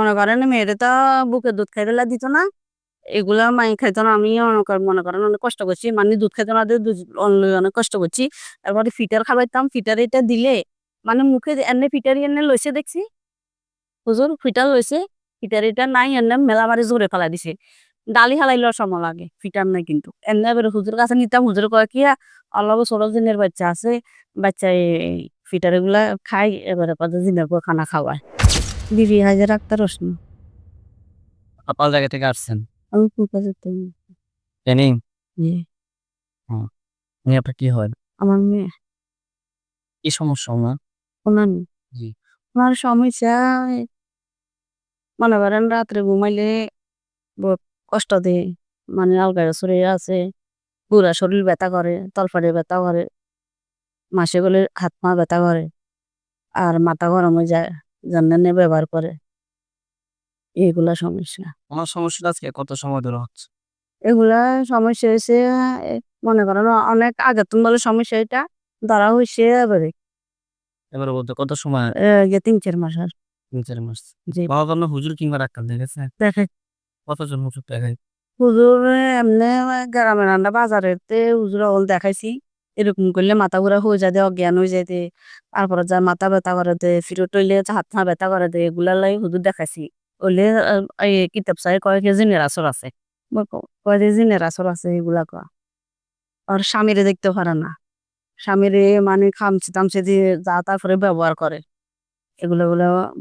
মনে করেন মেয়েরে তো বুকের দুধ খাইতে দিত না, এগুলা মাই খাইতো না। আমি মনে করেন অনেক কষ্ট করছি, মানে দুধ খাইতো না দিয়ে অনেক কষ্ট করছি। তারপরে ফিটার খাওয়াইতাম, ফিটার এটা দিলে মানে মুখে এনে ফিটারি এনে লইছে দেখছি, হুজুর ফিটার লইছে, ফিটার এটা নাই এনে মেলা মারি জোরে ফেলা দিছে। ডালি হালাইল সময় লাগে, ফিটার নাই কিন্তু এনে এবার হুজুর কাছে নিতাম। হুজুর কয় কি অল্প ছোট দিনের বাচ্চা আছে, বাচ্চা এই ফিটার এগুলা খাই, এবারে কত দিনের পর খানা খাওয়ায়। বিবি হাজার আক্তার রসুন। আপনার জায়গা থেকে আসছেন? আমি ফুলকা যেতাম। ট্রেনিং? জি। উনি আপনার কি হয়? আমার মেয়ে। কি সমস্যা ওনার? ওনার জি। ওনার সমস্যা মনে করেন রাত্রে ঘুমাইলে বহুত কষ্ট দেয়, মানে আলগায় শরীর আছে, পুরা শরীর ব্যথা করে, তলফাড়ে ব্যথা করে, মাসে গেলে হাত পা ব্যথা করে, আর মাথা গরম হয়ে যায়, জান্নানে ব্যবহার করে, এগুলা সমস্যা। ওনার সমস্যাটা আজকে কত সময় ধরে হচ্ছে? এগুলা সমস্যা হয়েছে মনে করেন অনেক আগে তুমি বলে সমস্যা এটা ধরা হয়েছে এবারে এবারে বলতে কত সময়? ৩-৪ মাস আর। ৩-৪ মাস। জি। বাবা আপনার হুজুর কিংবা ডাক্তার দেখেছে? দেখে কতজন হুজুর দেখায়? হুজুর এমনি গ্রামের রান্না বাজারেতে হুজুর অল দেখাইছি, এরকম করলে মাথা ঘুরা হয়ে যায়, অজ্ঞান হয়ে যায়, তারপরে যা মাথা ব্যথা করে দে, ফিরত হইলে হাত পা ব্যথা করে দে, এগুলা লাই হুজুর দেখাইছি। ওইলে এই কিতাব চাই কয় কেজি নিরাসর আছে, কয় কেজি নিরাসর আছে এগুলা কয়। আর স্বামীরে দেখতে পারে না, স্বামীরে মানে খামচি টামচি দিয়ে যা তারপরে ব্যবহার করে, এগুলো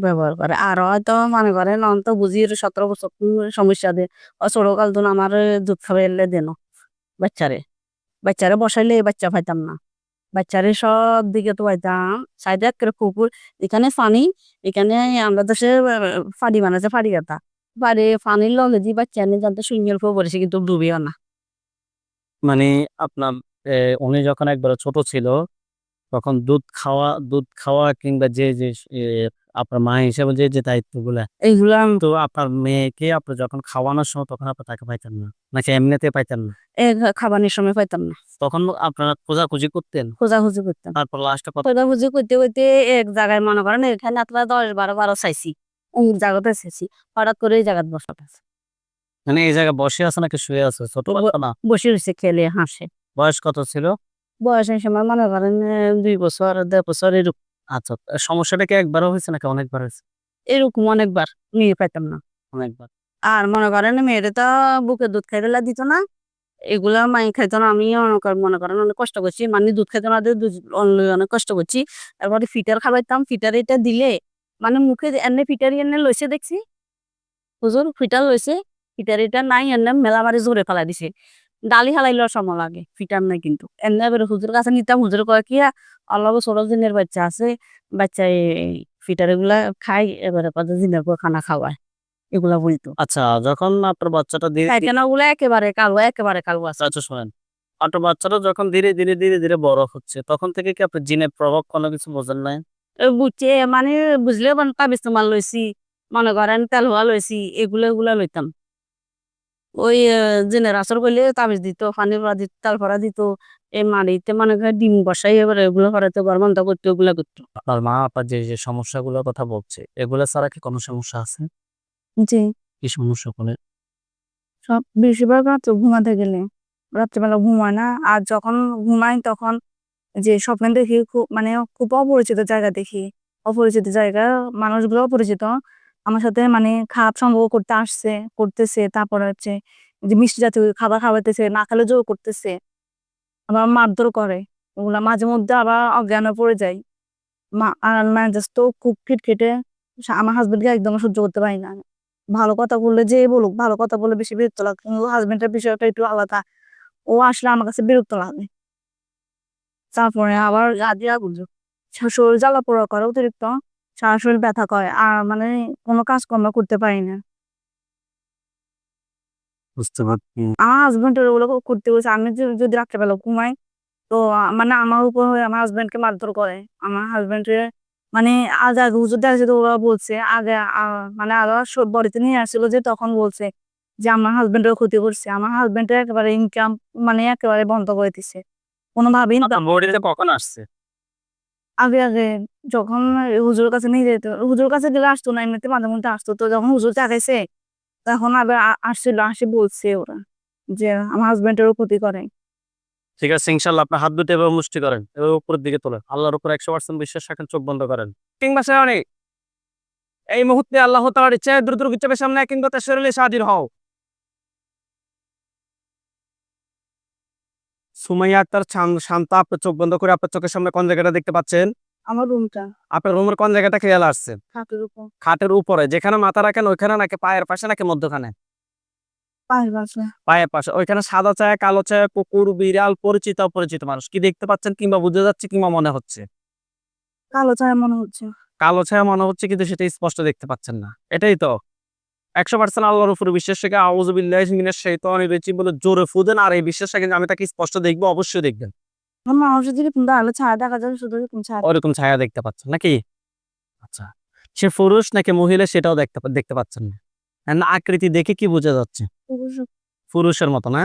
ব্যবহার করে। আর হয়তো মনে করেন অন্ত বুঝি 17 বছর সমস্যা দে ও ছোটকাল ধরুন আমার দুধ খাওয়াইলে দেন বাচ্চারে, বাচ্চারে বসাইলে বাচ্চা পাইতাম না, বাচ্চারে সব দিকে তো পাইতাম সাইডে করে পুকুর, এখানে পানি, এখানে আমরা দেশে ফাড়ি বানাচ্ছে, ফাড়ি কাটা পারে পানির লগে দিয়ে বাচ্চা এনে জানতে সুইমিং পুল পড়েছে কিন্তু ডুবিও না। মানে আপনার উনি যখন একবার ছোট ছিল তখন দুধ খাওয়া কিংবা যে আপনার মা হিসেবে যে দায়িত্বগুলা, এইগুলা তো আপনার মেয়েকে আপনি যখন খাওয়ানোর সময় তখন আপনি তাকে পাইতেন না নাকি এমনিতে পাইতেন না? খাবারের সময় পাইতাম না, তখন আপনারা খোঁজাখুঁজি করতেন? খোঁজাখুঁজি করতাম। তারপর লাস্টে কত? খোঁজাখুঁজি করতে করতে এক জায়গায় মনে করেন এখানে আপনার 10-12 চাইছি, অমুক জায়গাতে চাইছি, হঠাৎ করে এই জায়গায় বসা আছে, মানে এই জায়গায় বসে আছে নাকি শুয়ে আছে? ছোট বাচ্চা না? বসে রয়েছে খেলে হাসে। বয়স কত ছিল? বয়সের সময় মনে করেন 2 বছর 1.5 বছর এরকম। আচ্ছা, সমস্যাটা কি একবারও হয়েছে নাকি অনেকবার হয়েছে? এরকম অনেকবার মেয়ে পাইতাম না। অনেকবার। আর মনে করেন মেয়েরে তো বুকের দুধ খাইতে দিত না, এগুলা মাই খাইতো না। আমি মনে করেন অনেক কষ্ট করছি, মানে দুধ খাইতো না দিয়ে অনেক কষ্ট করছি। তারপরে ফিটার খাওয়াইতাম, ফিটার এটা দিলে মানে মুখে এনে ফিটারি এনে লইছে দেখছি, হুজুর ফিটার লইছে, ফিটার এটা নাই এনে মেলা মারি জোরে ফেলা দিছে। ডালি হালাইল সময় লাগে, ফিটার নাই কিন্তু এনে এবার হুজুর কাছে নিতাম। হুজুর কয় কি অল্প ছোট দিনের বাচ্চা আছে, বাচ্চা এই ফিটার এগুলা খাই, এবারে কত দিনের পর খানা খাওয়ায়, এগুলা বলতো। আচ্ছা, যখন আপনার বাচ্চাটা ধীরে ধীরে পায়খানা গুলা একেবারে কালো আছে। আচ্ছা শোনেন, আপনার বাচ্চাটা যখন ধীরে ধীরে বড় হচ্ছে তখন থেকে কি আপনার জিনের প্রভাব কোনো কিছু বোঝেন নাই? বুঝছে মানে বুঝলেও মানে তাবিজ তোমার লইছি, মনে করেন তেল হওয়া লইছি, এগুলা লইতাম। ওই জেনের আসর করলে তাবিজ দিত, পানি ভরা দিত, তাল ভরা দিত, এই মাড়িতে মনে করেন ডিম বসাই এবারে এগুলো করাতে ঘর বন্ধ করতো, ওগুলা করতো। আপনার মা আপনার যে সমস্যাগুলোর কথা বলছে এগুলা ছাড়া কি কোনো সমস্যা আছে? জি। কি সমস্যা বলে? সব বেশিরভাগ রাত্রে ঘুমাতে গেলে, রাত্রেবেলা ঘুমায় না, আর যখন ঘুমাই তখন যে স্বপ্ন দেখি খুব মানে খুব অপরিচিত জায়গা দেখি, অপরিচিত জায়গা, মানুষগুলো অপরিচিত আমার সাথে মানে খারাপ সম্পর্ক করতে আসছে, করতেছে, তারপরে হচ্ছে যে মিষ্টি জাতীয় খাবার খাওয়াইতেছে, না খেলে জোর করতেছে, আবার মারধর করে, ওগুলা মাঝে মধ্যে আবার অজ্ঞান হয়ে পড়ে যায়। আর মেজাজ তো খুব খিটখিটে, আমার হাজবেন্ডকে একদম সহ্য করতে পারি না। ভালো কথা বললে যে বলুক, ভালো কথা বললে বেশি বিরক্ত লাগে, কিন্তু হাজবেন্ডের বিষয়টা একটু আলাদা, ও আসলে আমার কাছে বিরক্ত লাগে। তারপরে আবার গাজিয়া বুঝো শরীর জ্বালা পোড়া করে অতিরিক্ত, সারা শরীর ব্যথা করে, আর মানে কোনো কাজকর্ম করতে পারি না। বুঝতে পারছি। আমার হাজবেন্ডের ওগুলো করতে বলছে, আমি যদি রাত্রেবেলা ঘুমাই তো মানে আমার উপর হয়ে আমার হাজবেন্ডকে মারধর করে। আমার হাজবেন্ডের মানে আজ আগে হুজুর দেখা যেত, ওরা বলছে আগে মানে আরো বাড়িতে নিয়ে আসছিল যে তখন বলছে যে আমার হাজবেন্ডের ক্ষতি করছে, আমার হাজবেন্ডের একেবারে ইনকাম মানে একেবারে বন্ধ করে দিছে, কোনোভাবেই ইনকাম। আপনার বডিতে কখন আসছে? আগে যখন হুজুরের কাছে নিয়ে যেত, হুজুরের কাছে গেলে আসতো না, এমনিতে মাঝে মধ্যে আসতো। তো যখন হুজুর চাইছে তখন আবার আসছিল, আসে বলছে ওরা যে আমার হাজবেন্ডেরও ক্ষতি করে। ঠিক আছে, ইনশাল্লাহ আপনার হাত দুটো এভাবে মুষ্টি করেন, এভাবে উপরের দিকে তোলেন, আল্লাহর উপর 100% বিশ্বাস রাখেন, চোখ বন্ধ করেন। কিংবা সে অনেক এই মুহূর্তে আল্লাহ তাআলার ইচ্ছায় দ্রুত রোগীর চাপের সামনে কিংবা তার শরীরে এসে হাজির হও। সুমাইয়া আক্তার শান্ত, আপনার চোখ বন্ধ করে আপনার চোখের সামনে কোন জায়গাটা দেখতে পাচ্ছেন? আমার রুমটা আপনার রুমের কোন জায়গাটা খেয়াল আসছে? খাটের উপর, খাটের উপরে যেখানে মাথা রাখেন ওইখানে, নাকি পায়ের পাশে, নাকি মধ্যখানে? পায়ের পাশে। পায়ের পাশে। ওইখানে সাদা ছায়া, কালো ছায়া, কুকুর, বিড়াল, পরিচিত অপরিচিত মানুষ কি দেখতে পাচ্ছেন কিংবা বুঝে যাচ্ছে কিংবা মনে হচ্ছে? কালো ছায়া মনে হচ্ছে। কালো ছায়া মনে হচ্ছে কিন্তু সেটা স্পষ্ট দেখতে পাচ্ছেন না, এটাই তো। 100% আল্লাহর উপরে বিশ্বাস রেখে আউযু বিল্লাহি মিনাশ শাইতানির রাজিম বলে জোরে ফু দেন, আর এই বিশ্বাস রাখেন যে আমি তাকে স্পষ্ট দেখবো, অবশ্যই দেখবেন। আমার মানুষের দিকে দাঁড়ালে ছায়া দেখা যাবে, শুধু এরকম ছায়া। ওরকম ছায়া দেখতে পাচ্ছেন নাকি? আচ্ছা। সে পুরুষ নাকি মহিলা সেটাও দেখতে পাচ্ছেন না। আকৃতি দেখে কি বোঝা যাচ্ছে? পুরুষের মতো না?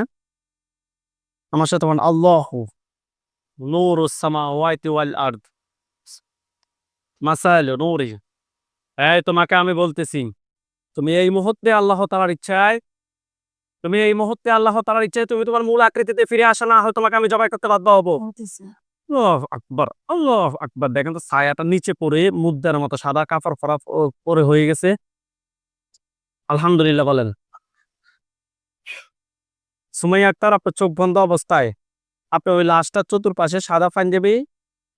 আমার সাথে বলেন আল্লাহু নূরুস সামাওয়াতি ওয়াল আরদ মাসালু নূরিহি। এই তোমাকে আমি বলতেছি, তুমি এই মুহূর্তে আল্লাহ তাআলার ইচ্ছায়, তুমি তোমার মূল আকৃতিতে ফিরে আসো, না হয় তোমাকে আমি জবাই করতে বাধ্য হব। হতেছে। আল্লাহু আকবার, আল্লাহু আকবার। দেখেন তো ছায়াটা নিচে পড়ে মুদ্রার মতো সাদা কাপড় পরে হয়ে গেছে। আলহামদুলিল্লাহ বলেন। সুমাইয়া আক্তার, আপনার চোখ বন্ধ অবস্থায় আপনি ওই লাশটার চতুর্পাশে সাদা পাঞ্জাবি,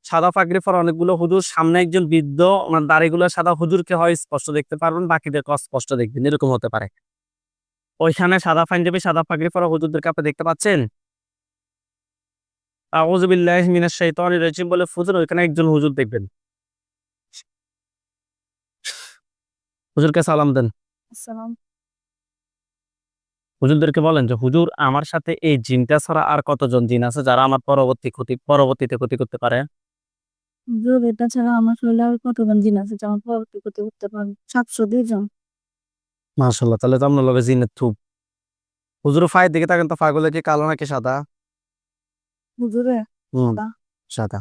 সাদা পাগড়ি পরা অনেকগুলো হুজুর, সামনে একজন বৃদ্ধ, ওনার দাড়িগুলো সাদা, হুজুরকে হয় স্পষ্ট দেখতে পারবেন, বাকিদেরকে অস্পষ্ট দেখবেন, এরকম হতে পারে। ওইখানে সাদা পাঞ্জাবি, সাদা পাগড়ি পরা হুজুরদেরকে আপনি দেখতে পাচ্ছেন? আউযু বিল্লাহি মিনাশ শাইতানির রাজিম বলে ফুজুর, ওইখানে একজন হুজুর দেখবেন। হুজুরকে সালাম দেন। আসসালাম। হুজুরদেরকে বলেন যে হুজুর, আমার সাথে এই জিনটা ছাড়া আর কতজন জিন আছে যারা আমার পরবর্তীতে ক্ষতি করতে পারে? হুজুর, এটা ছাড়া আমার শরীরে আর কতজন জিন আছে যে আমার পরবর্তী ক্ষতি করতে পারবে? 702 জন। মাশাআল্লাহ, তাহলে তো আপনার লগে জিনের থুপ। হুজুরের পায়ের দিকে তাকান তো, পাগুলো কি কালো নাকি সাদা? হুজুরে হুম, তা সাদা।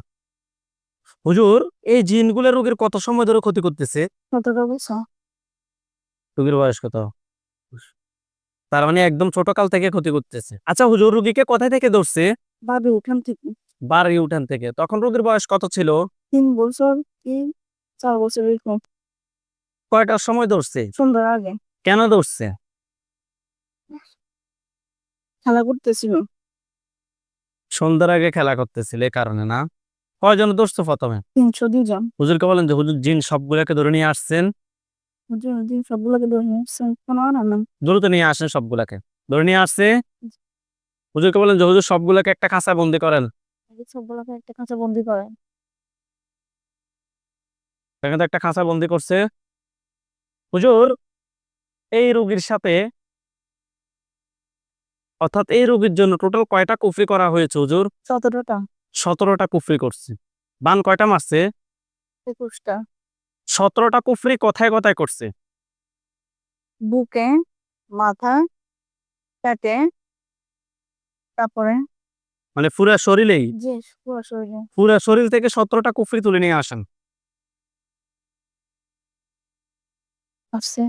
হুজুর, এই জিনগুলো রোগীর কত সময় ধরে ক্ষতি করতেছে? 17 বছর। রোগীর বয়স কত? তার মানে একদম ছোট কাল থেকে ক্ষতি করতেছে। আচ্ছা হুজুর, রোগীকে কোথায় থেকে ধরছে? ভাবি উঠান থেকে। বাড়ি উঠান থেকে। তখন রোগীর বয়স কত ছিল? 3 বছর কি 4 বছর এরকম। কয়টার সময় ধরছে? সন্ধ্যার আগে কেন ধরছে? খেলা করতেছিল। সন্ধ্যার আগে খেলা করতেছিল এই কারণে না? কয়জন ধরছে প্রথমে? 302 জন। হুজুরকে বলেন যে হুজুর, জিন সবগুলোকে ধরে নিয়ে আসছেন। হুজুর ওদিন সবগুলোকে ধরে নিয়ে আসছেন, কোনো আর না। দ্রুত নিয়ে আসেন সবগুলাকে। ধরে নিয়ে আসছে। হুজুরকে বলেন যে হুজুর, সবগুলাকে একটা খাঁচায় বন্দি করেন। সবগুলোকে একটা কাঁচা বন্দি করে। দেখেন তো একটা খাঁচায় বন্দি করছে। হুজুর, এই রোগীর সাথে, অর্থাৎ এই রোগীর জন্য টোটাল কয়টা কুফরি করা হয়েছে হুজুর? 17টা। 17টা কুফরি করছে। বান কয়টা মারছে? 21টা। 17টা কুফরি কোথায় কোথায় করছে? বুকে, মাথায়, পেটে, তারপরে মানে পুরা শরীরেই? যে পুরো শরীরে পুরা শরীর থেকে 17টা কুফরি তুলে নিয়ে আসেন। আসছে।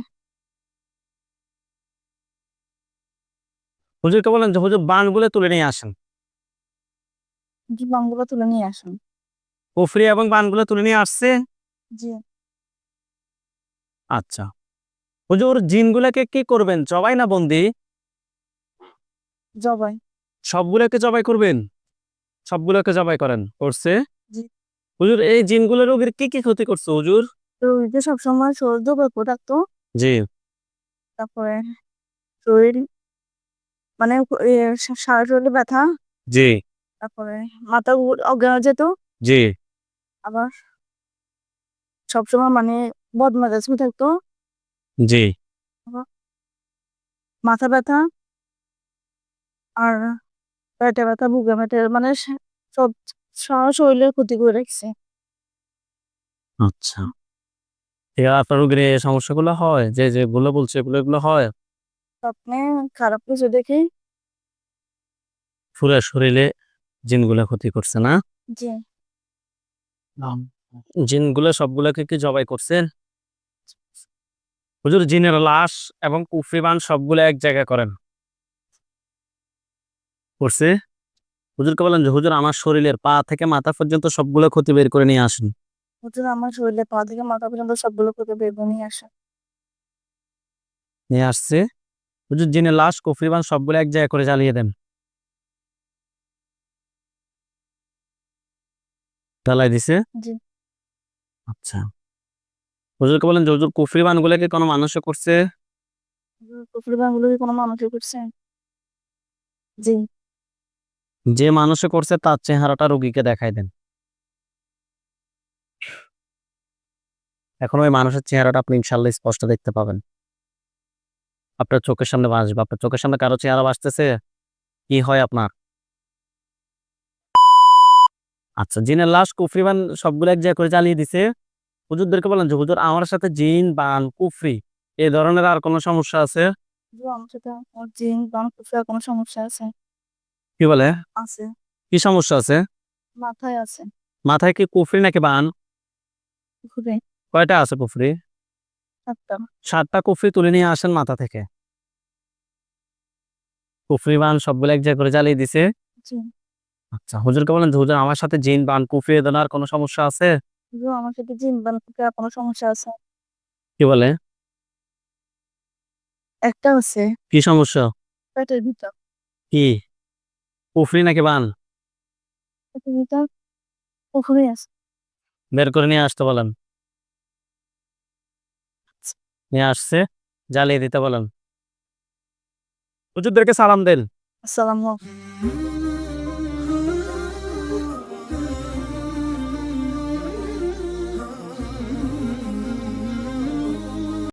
হুজুরকে বলেন যে হুজুর, বানগুলো তুলে নিয়ে আসেন। যে বাঙ্গুলো তুলে নিয়ে আসুন। কুফরি এবং বানগুলো তুলে নিয়ে আসছে। জি। আচ্ছা হুজুর, জিনগুলাকে কি করবেন, জবাই না বন্দি? জবাই। সবগুলোকে জবাই করবেন? সবগুলোকে জবাই করেন, করছে। জি। হুজুর, এই জিনগুলো রোগীর কি কি ক্ষতি করছে হুজুর? তো ওই যে সবসময় শরীর দুর্বল থাকতো। জি। তারপরে শরীর মানে সারা শরীরে ব্যথা। জি। তারপরে মাথা অজ্ঞান হয়ে যেত। জি। আবার সবসময় মানে বদমেজাজ হয়ে থাকতো। জি। আবার মাথা ব্যথা আর পেটে ব্যথা, বুকে ব্যথা, মানে সব সারা শরীরের ক্ষতি করে রাখছে। আচ্ছা, আপনার রোগীর এই সমস্যাগুলো হয়, যে যেগুলো বলছে এগুলো এগুলো হয়? স্বপ্নে খারাপ কিছু দেখে। পুরা শরীরে জিনগুলা ক্ষতি করছে না? জি। জিনগুলো সবগুলোকে কি জবাই করছেন? হুজুর জিনের লাশ এবং কুফরিবান সবগুলো এক জায়গায় করেন। করছে? হুজুরকে বলেন যে হুজুর আমার শরীরের পা থেকে মাথা পর্যন্ত সবগুলো ক্ষতি বের করে নিয়ে আসেন। হুজুর আমার শরীরে পা থেকে মাথা পর্যন্ত সবগুলো করে বের করে নিয়ে আসে। নিয়ে আসছে। হুজুর জিনের লাশ কুফরিবান সবগুলো এক জায়গায় করে জ্বালিয়ে দেন। জ্বালাই দিছে? জি। আচ্ছা। হুজুরকে বলেন যে হুজুর কুফরিবান গুলোকে কোনো মানুষে করছে? হুজুর কুফরি বাঙ্গুলো কি কোনো মানুষই করছে? জি। যে মানুষে করছে তার চেহারাটা রোগীকে দেখাই দেন। এখন ওই মানুষের চেহারাটা আপনি ইনশাআল্লাহ স্পষ্ট দেখতে পাবেন। আপনার চোখের সামনে ভাসবে। আপনার চোখের সামনে কারো চেহারা ভাসতেছে? কি হয় আপনার? আচ্ছা, জিনের লাশ কুফরিবান সবগুলো এক জায়গায় করে জ্বালিয়ে দিছে। হুজুরদেরকে বলেন যে হুজুর আমার সাথে জিন, বান, কুফরি এ ধরনের আর কোনো সমস্যা আছে? হুজুর আমার সাথে আমার জিন বান কুফরি কোনো সমস্যা আছে? কি বলে? আছে। কি সমস্যা আছে? মাথায় আছে। মাথায় কি কুফরি নাকি বান? কুফরি। কয়টা আছে কুফরি? একটা। ৭ টা কুফরি তুলে নিয়ে আসেন মাথা থেকে। কুফরি বান সবগুলো এক জায়গায় করে জ্বালিয়ে দিছে। জি। আচ্ছা, হুজুরকে বলেন যে হুজুর আমার সাথে জিন, বান, কুফরি এ ধরনের আর কোনো সমস্যা আছে? হুজুর আমার সাথে জিন বান কুফরি কোনো সমস্যা আছে? কি বলে? একটা আছে। কি সমস্যা? পেটের ভিতর। কি? কুফরি নাকি বান? পেটের ভিতর কুফরি আছে। বের করে নিয়ে আসতে বলেন। নিয়ে আসছে, জ্বালিয়ে দিতে বলেন। হুজুরদেরকে সালাম দেন। আসসালামু আলাইকুম।